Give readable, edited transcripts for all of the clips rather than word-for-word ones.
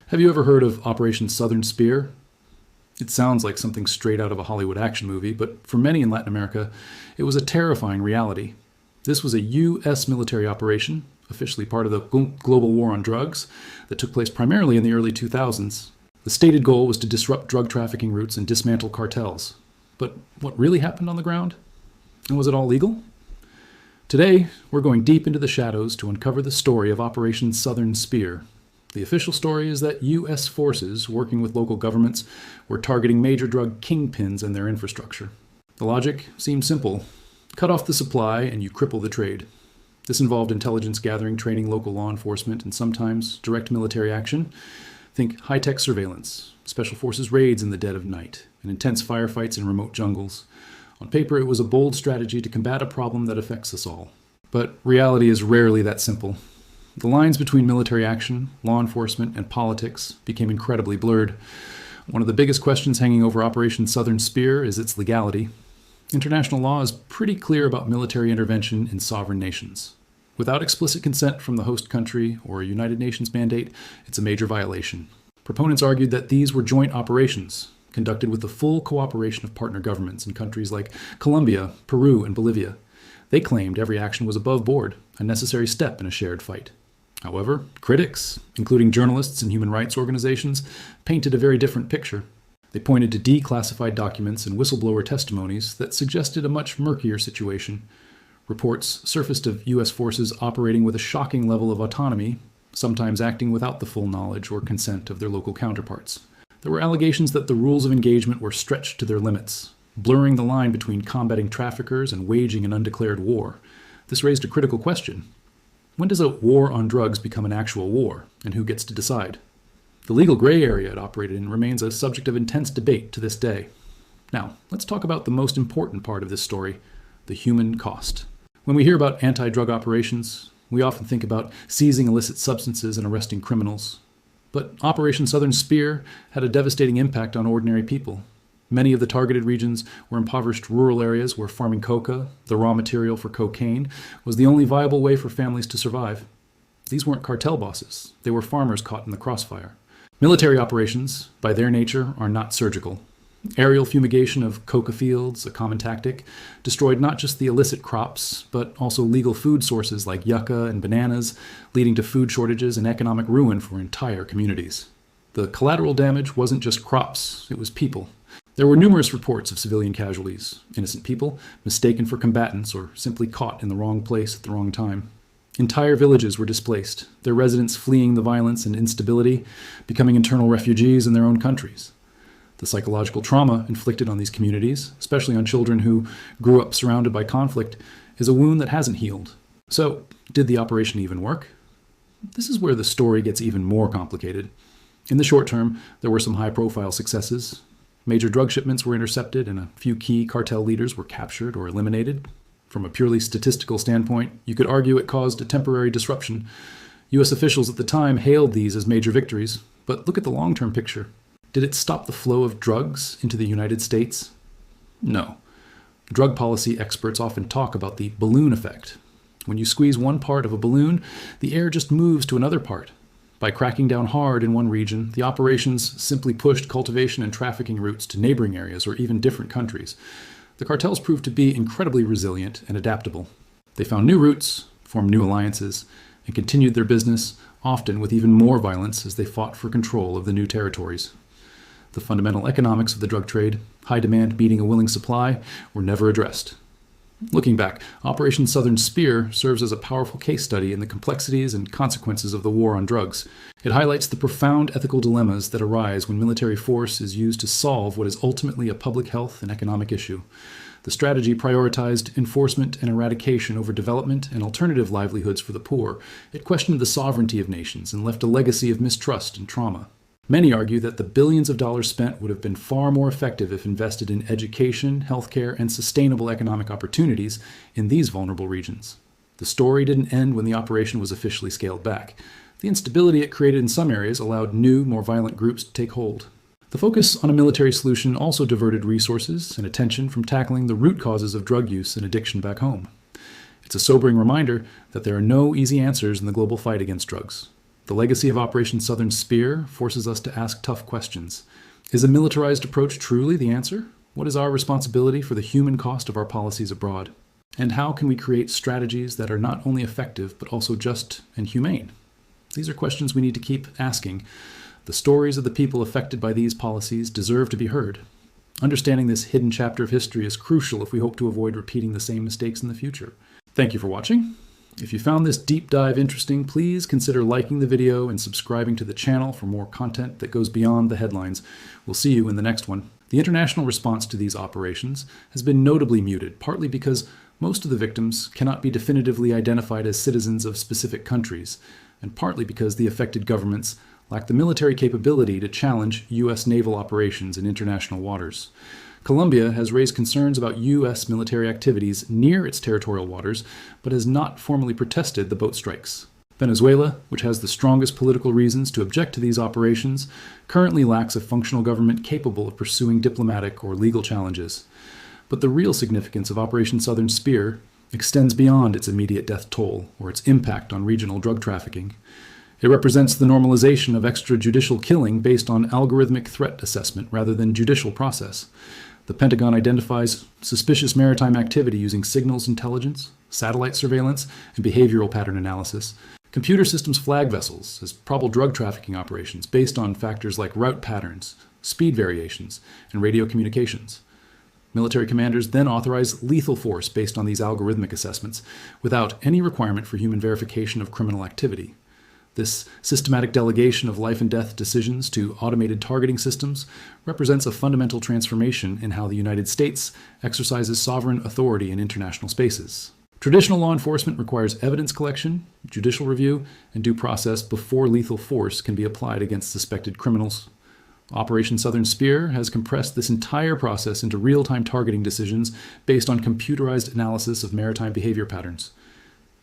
Have you ever heard of Operation Southern Spear? It sounds like something straight out of a Hollywood action movie, but for many in Latin America, it was a terrifying reality. This was a U.S. military operation, officially part of the global war on drugs, that took place primarily in the early 2000s. The stated goal was to disrupt drug trafficking routes and dismantle cartels. But what really happened on the ground? And was it all legal? Today, we're going deep into the shadows to uncover the story of Operation Southern Spear. The official story is that U.S. forces, working with local governments, were targeting major drug kingpins and their infrastructure. The logic seemed simple. Cut off the supply and you cripple the trade. This involved intelligence gathering, training local law enforcement, and sometimes direct military action. Think high-tech surveillance, special forces raids in the dead of night, and intense firefights in remote jungles. On paper, it was a bold strategy to combat a problem that affects us all. But reality is rarely that simple. The lines between military action, law enforcement, and politics became incredibly blurred. One of the biggest questions hanging over Operation Southern Spear is its legality. International law is pretty clear about military intervention in sovereign nations. Without explicit consent from the host country or a United Nations mandate, it's a major violation. Proponents argued that these were joint operations, conducted with the full cooperation of partner governments in countries like Colombia, Peru, and Bolivia. They claimed every action was above board, a necessary step in a shared fight. However, critics, including journalists and human rights organizations, painted a very different picture. They pointed to declassified documents and whistleblower testimonies that suggested a much murkier situation. Reports surfaced of U.S. forces operating with a shocking level of autonomy, sometimes acting without the full knowledge or consent of their local counterparts. There were allegations that the rules of engagement were stretched to their limits, blurring the line between combating traffickers and waging an undeclared war. This raised a critical question. When does a war on drugs become an actual war, and who gets to decide? The legal gray area it operated in remains a subject of intense debate to this day. Now, let's talk about the most important part of this story, the human cost. When we hear about anti-drug operations, we often think about seizing illicit substances and arresting criminals. But Operation Southern Spear had a devastating impact on ordinary people. Many of the targeted regions were impoverished rural areas where farming coca, the raw material for cocaine, was the only viable way for families to survive. These weren't cartel bosses. They were farmers caught in the crossfire. Military operations, by their nature, are not surgical. Aerial fumigation of coca fields, a common tactic, destroyed not just the illicit crops, but also legal food sources like yucca and bananas, leading to food shortages and economic ruin for entire communities. The collateral damage wasn't just crops, it was people. There were numerous reports of civilian casualties, innocent people mistaken for combatants or simply caught in the wrong place at the wrong time. Entire villages were displaced, their residents fleeing the violence and instability, becoming internal refugees in their own countries. The psychological trauma inflicted on these communities, especially on children who grew up surrounded by conflict, is a wound that hasn't healed. So, did the operation even work? This is where the story gets even more complicated. In the short term, there were some high-profile successes. Major drug shipments were intercepted and a few key cartel leaders were captured or eliminated. From a purely statistical standpoint, you could argue it caused a temporary disruption. U.S. officials at the time hailed these as major victories, but look at the long-term picture. Did it stop the flow of drugs into the United States? No. Drug policy experts often talk about the balloon effect. When you squeeze one part of a balloon, the air just moves to another part. By cracking down hard in one region, the operations simply pushed cultivation and trafficking routes to neighboring areas or even different countries. The cartels proved to be incredibly resilient and adaptable. They found new routes, formed new alliances, and continued their business, often with even more violence as they fought for control of the new territories. The fundamental economics of the drug trade, high demand meeting a willing supply, were never addressed. Looking back, Operation Southern Spear serves as a powerful case study in the complexities and consequences of the war on drugs. It highlights the profound ethical dilemmas that arise when military force is used to solve what is ultimately a public health and economic issue. The strategy prioritized enforcement and eradication over development and alternative livelihoods for the poor. It questioned the sovereignty of nations and left a legacy of mistrust and trauma. Many argue that the billions of dollars spent would have been far more effective if invested in education, healthcare, and sustainable economic opportunities in these vulnerable regions. The story didn't end when the operation was officially scaled back. The instability it created in some areas allowed new, more violent groups to take hold. The focus on a military solution also diverted resources and attention from tackling the root causes of drug use and addiction back home. It's a sobering reminder that there are no easy answers in the global fight against drugs. The legacy of Operation Southern Spear forces us to ask tough questions. Is a militarized approach truly the answer? What is our responsibility for the human cost of our policies abroad? And how can we create strategies that are not only effective, but also just and humane? These are questions we need to keep asking. The stories of the people affected by these policies deserve to be heard. Understanding this hidden chapter of history is crucial if we hope to avoid repeating the same mistakes in the future. Thank you for watching. If you found this deep dive interesting, please consider liking the video and subscribing to the channel for more content that goes beyond the headlines. We'll see you in the next one. The international response to these operations has been notably muted, partly because most of the victims cannot be definitively identified as citizens of specific countries, and partly because the affected governments lack the military capability to challenge U.S. naval operations in international waters. Colombia has raised concerns about U.S. military activities near its territorial waters, but has not formally protested the boat strikes. Venezuela, which has the strongest political reasons to object to these operations, currently lacks a functional government capable of pursuing diplomatic or legal challenges. But the real significance of Operation Southern Spear extends beyond its immediate death toll or its impact on regional drug trafficking. It represents the normalization of extrajudicial killing based on algorithmic threat assessment rather than judicial process. The Pentagon identifies suspicious maritime activity using signals intelligence, satellite surveillance, and behavioral pattern analysis. Computer systems flag vessels as probable drug trafficking operations based on factors like route patterns, speed variations, and radio communications. Military commanders then authorize lethal force based on these algorithmic assessments without any requirement for human verification of criminal activity. This systematic delegation of life and death decisions to automated targeting systems represents a fundamental transformation in how the United States exercises sovereign authority in international spaces. Traditional law enforcement requires evidence collection, judicial review, and due process before lethal force can be applied against suspected criminals. Operation Southern Spear has compressed this entire process into real-time targeting decisions based on computerized analysis of maritime behavior patterns.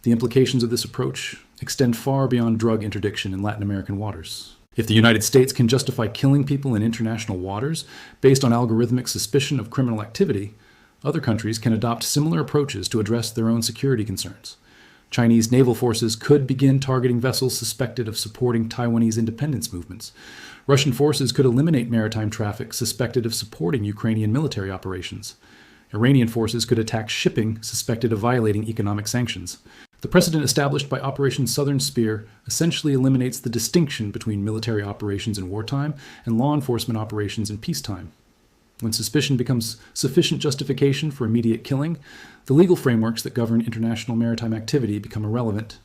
The implications of this approach extend far beyond drug interdiction in Latin American waters. If the United States can justify killing people in international waters based on algorithmic suspicion of criminal activity, other countries can adopt similar approaches to address their own security concerns. Chinese naval forces could begin targeting vessels suspected of supporting Taiwanese independence movements. Russian forces could eliminate maritime traffic suspected of supporting Ukrainian military operations. Iranian forces could attack shipping suspected of violating economic sanctions. The precedent established by Operation Southern Spear essentially eliminates the distinction between military operations in wartime and law enforcement operations in peacetime. When suspicion becomes sufficient justification for immediate killing, the legal frameworks that govern international maritime activity become irrelevant.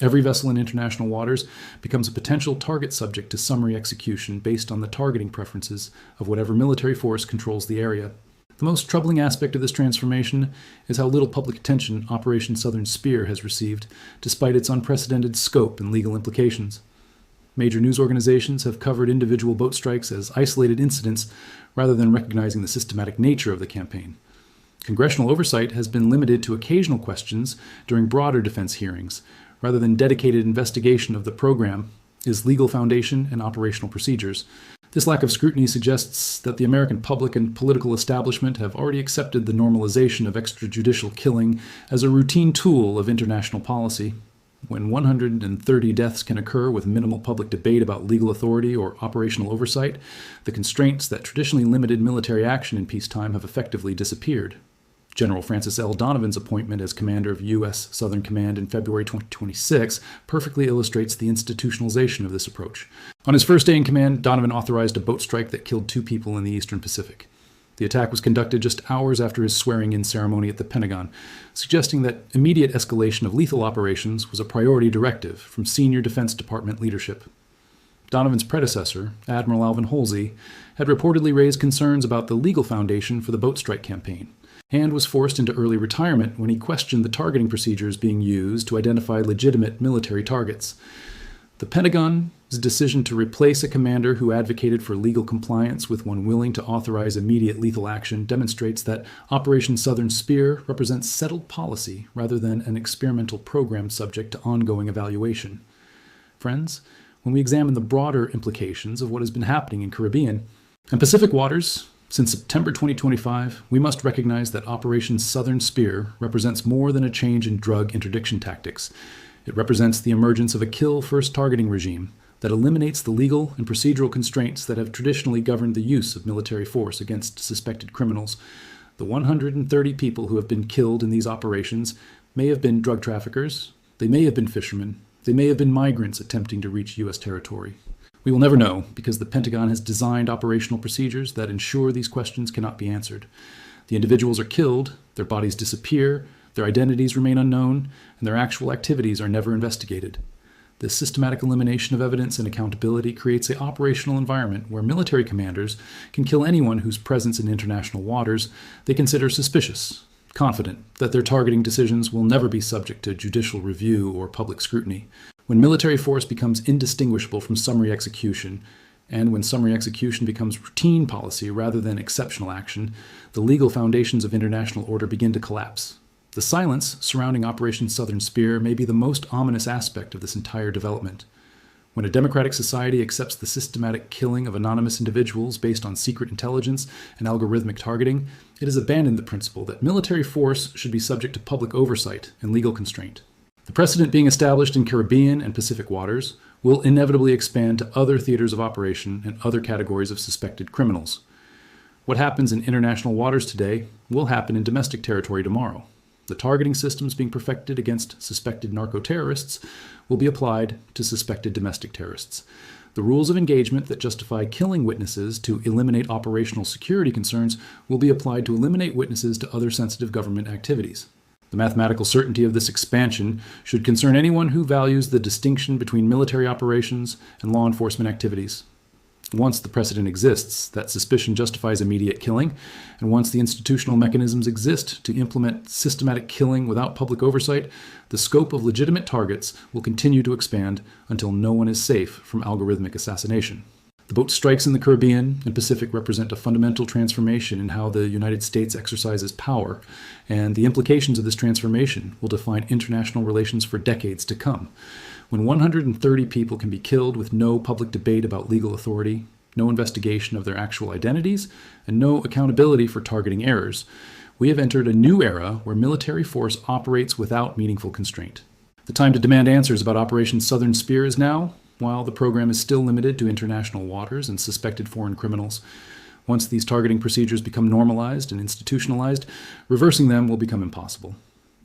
Every vessel in international waters becomes a potential target subject to summary execution based on the targeting preferences of whatever military force controls the area. The most troubling aspect of this transformation is how little public attention Operation Southern Spear has received, despite its unprecedented scope and legal implications. Major news organizations have covered individual boat strikes as isolated incidents rather than recognizing the systematic nature of the campaign. Congressional oversight has been limited to occasional questions during broader defense hearings, rather than dedicated investigation of the program, its legal foundation, and operational procedures. This lack of scrutiny suggests that the American public and political establishment have already accepted the normalization of extrajudicial killing as a routine tool of international policy. When 130 deaths can occur with minimal public debate about legal authority or operational oversight, the constraints that traditionally limited military action in peacetime have effectively disappeared. General Francis L. Donovan's appointment as commander of U.S. Southern Command in February 2026 perfectly illustrates the institutionalization of this approach. On his first day in command, Donovan authorized a boat strike that killed 2 people in the Eastern Pacific. The attack was conducted just hours after his swearing-in ceremony at the Pentagon, suggesting that immediate escalation of lethal operations was a priority directive from senior Defense Department leadership. Donovan's predecessor, Admiral Alvin Holsey, had reportedly raised concerns about the legal foundation for the boat strike campaign, and was forced into early retirement when he questioned the targeting procedures being used to identify legitimate military targets. The Pentagon's decision to replace a commander who advocated for legal compliance with one willing to authorize immediate lethal action demonstrates that Operation Southern Spear represents settled policy rather than an experimental program subject to ongoing evaluation. Friends, when we examine the broader implications of what has been happening in Caribbean and Pacific waters, since September 2025, we must recognize that Operation Southern Spear represents more than a change in drug interdiction tactics. It represents the emergence of a kill-first targeting regime that eliminates the legal and procedural constraints that have traditionally governed the use of military force against suspected criminals. The 130 people who have been killed in these operations may have been drug traffickers, they may have been fishermen, they may have been migrants attempting to reach U.S. territory. We will never know because the Pentagon has designed operational procedures that ensure these questions cannot be answered. The individuals are killed, their bodies disappear, their identities remain unknown, and their actual activities are never investigated. This systematic elimination of evidence and accountability creates an operational environment where military commanders can kill anyone whose presence in international waters they consider suspicious, confident that their targeting decisions will never be subject to judicial review or public scrutiny. When military force becomes indistinguishable from summary execution, and when summary execution becomes routine policy rather than exceptional action, the legal foundations of international order begin to collapse. The silence surrounding Operation Southern Spear may be the most ominous aspect of this entire development. When a democratic society accepts the systematic killing of anonymous individuals based on secret intelligence and algorithmic targeting, it has abandoned the principle that military force should be subject to public oversight and legal constraint. The precedent being established in Caribbean and Pacific waters will inevitably expand to other theaters of operation and other categories of suspected criminals. What happens in international waters today will happen in domestic territory tomorrow. The targeting systems being perfected against suspected narco-terrorists will be applied to suspected domestic terrorists. The rules of engagement that justify killing witnesses to eliminate operational security concerns will be applied to eliminate witnesses to other sensitive government activities. The mathematical certainty of this expansion should concern anyone who values the distinction between military operations and law enforcement activities. Once the precedent exists that suspicion justifies immediate killing, and once the institutional mechanisms exist to implement systematic killing without public oversight, the scope of legitimate targets will continue to expand until no one is safe from algorithmic assassination. The boat strikes in the Caribbean and Pacific represent a fundamental transformation in how the United States exercises power, and the implications of this transformation will define international relations for decades to come. When 130 people can be killed with no public debate about legal authority, no investigation of their actual identities, and no accountability for targeting errors, we have entered a new era where military force operates without meaningful constraint. The time to demand answers about Operation Southern Spear is now, while the program is still limited to international waters and suspected foreign criminals. Once these targeting procedures become normalized and institutionalized, reversing them will become impossible.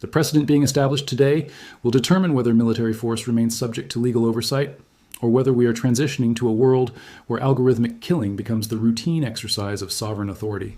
The precedent being established today will determine whether military force remains subject to legal oversight, or whether we are transitioning to a world where algorithmic killing becomes the routine exercise of sovereign authority.